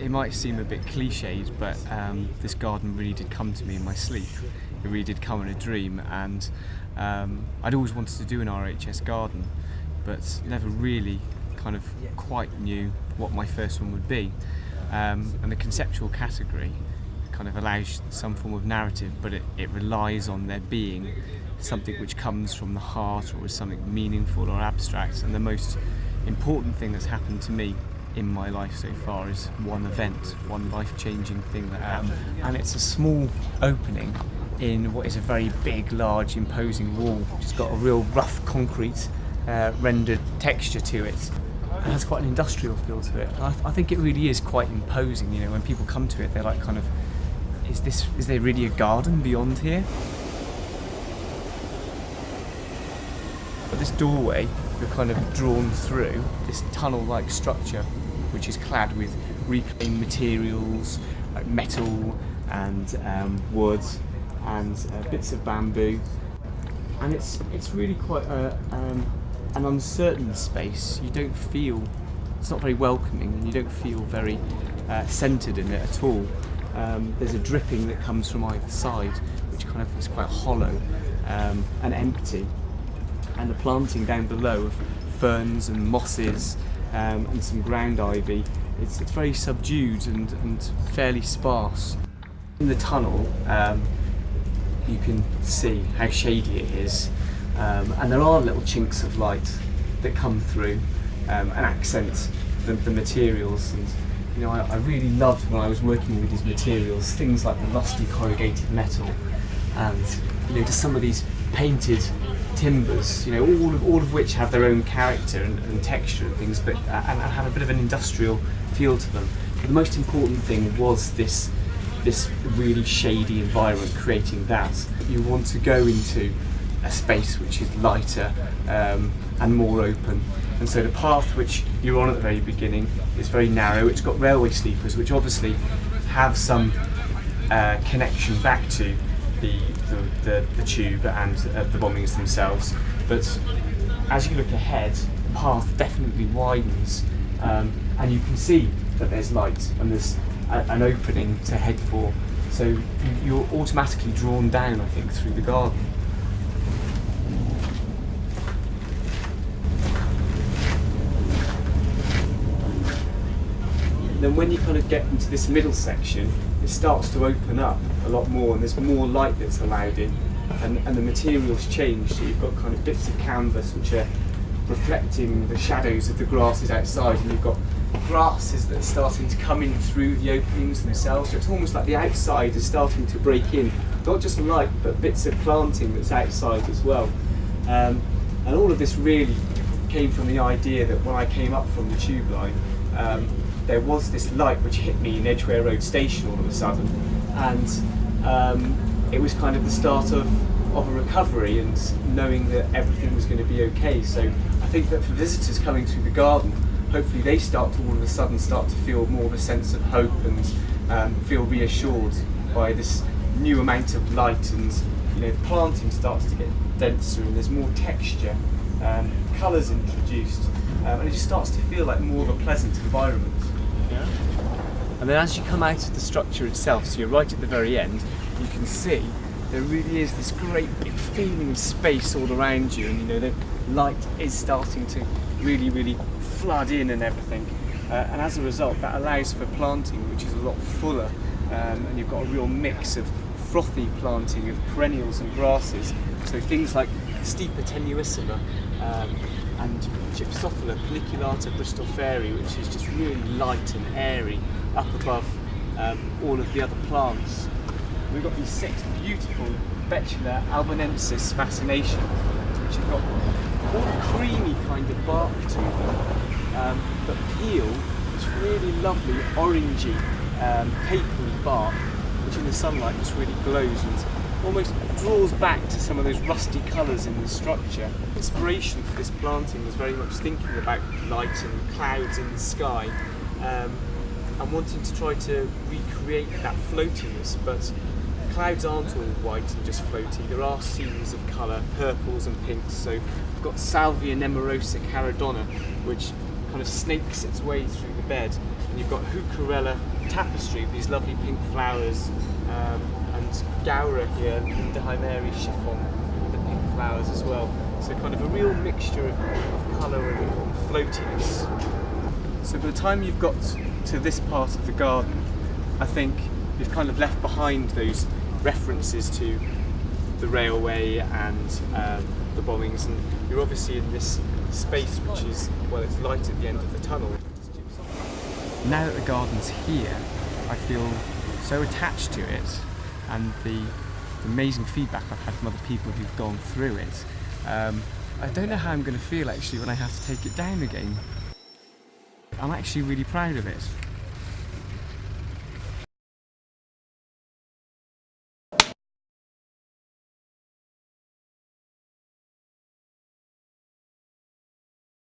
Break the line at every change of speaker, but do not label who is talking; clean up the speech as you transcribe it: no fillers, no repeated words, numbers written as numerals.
it might seem a bit cliched, but this garden really did come to me in my sleep. It really did come in a dream, and I'd always wanted to do an RHS garden, but never really kind of quite knew what my first one would be. And the conceptual category kind of allows some form of narrative, but it relies on there being something which comes from the heart or is something meaningful or abstract. And the most important thing that's happened to me in my life so far is one event, one life-changing thing that happened. And it's a small opening in what is a very big, large, imposing wall, which has got a real rough concrete rendered texture to it. It has quite an industrial feel to it. I think it really is quite imposing. You know, when people come to it, they're like, kind of, is there really a garden beyond here? But this doorway, we're kind of drawn through this tunnel-like structure, which is clad with reclaimed materials like metal and wood and bits of bamboo, and it's really quite an uncertain space. You don't feel, it's not very welcoming, and you don't feel very centred in it at all. There's a dripping that comes from either side, which kind of is quite hollow and empty. And the planting down below of ferns and mosses and some ground ivy, it's very subdued and fairly sparse. In the tunnel, you can see how shady it is, and there are little chinks of light that come through and accent the materials. And you know, I really loved when I was working with these materials, things like the rusty corrugated metal, and you know, just some of these painted timbers, you know, all of which have their own character and texture and things, but and have a bit of an industrial feel to them. But the most important thing was this really shady environment, creating that. You want to go into a space which is lighter and more open. And so the path which you're on at the very beginning is very narrow. It's got railway sleepers, which obviously have some connection back to the tube and the bombings themselves. But as you look ahead, the path definitely widens, and you can see that there's light and there's an opening to head for. So you're automatically drawn down, I think, through the garden. Then when you kind of get into this middle section, it starts to open up a lot more, and there's more light that's allowed in, and the materials change. So you've got kind of bits of canvas which are reflecting the shadows of the grasses outside, and you've got grasses that are starting to come in through the openings themselves. So it's almost like the outside is starting to break in, not just light, but bits of planting that's outside as well. And all of this really came from the idea that when I came up from the tube line, there was this light which hit me in Edgware Road Station all of a sudden, and it was kind of the start of a recovery and knowing that everything was going to be okay. So I think that for visitors coming through the garden, hopefully they start to all of a sudden start to feel more of a sense of hope and feel reassured by this new amount of light, and you know, the planting starts to get denser and there's more texture, colours introduced, and it just starts to feel like more of a pleasant environment. Yeah. And then as you come out of the structure itself, so you're right at the very end, you can see there really is this great big feeling of space all around you, and you know, the light is starting to really flood in and everything, and as a result that allows for planting which is a lot fuller, and you've got a real mix of frothy planting of perennials and grasses, so things like Stipa tenuissima and Gypsophila paniculata Bristol Fairy, which is just really light and airy up above all of the other plants. We've got these 6 beautiful Betula albanensis fascination, which have got all the creamy kind of bark to them, but peel this really lovely orangey, papery bark, which in the sunlight just really glows and almost draws back to some of those rusty colours in the structure. Inspiration for this planting was very much thinking about light and clouds in the sky, and wanting to try to recreate that floatiness, but clouds aren't all white and just floaty. There are seams of colour, purples and pinks. So we've got Salvia nemorosa caradonna, which kind of snakes its way through the bed, and you've got Hucarella tapestry with these lovely pink flowers, and Gaura here, and the Himeri chiffon with the pink flowers as well. So kind of a real mixture of colour and floatiness. So by the time you've got to this part of the garden, I think you've kind of left behind those references to the railway and the bombings, and you're obviously in this space which is, well, it's light at the end of the tunnel. Now that the garden's here, I feel so attached to it, and the amazing feedback I've had from other people who've gone through it. I don't know how I'm going to feel actually when I have to take it down again. I'm actually really proud of it.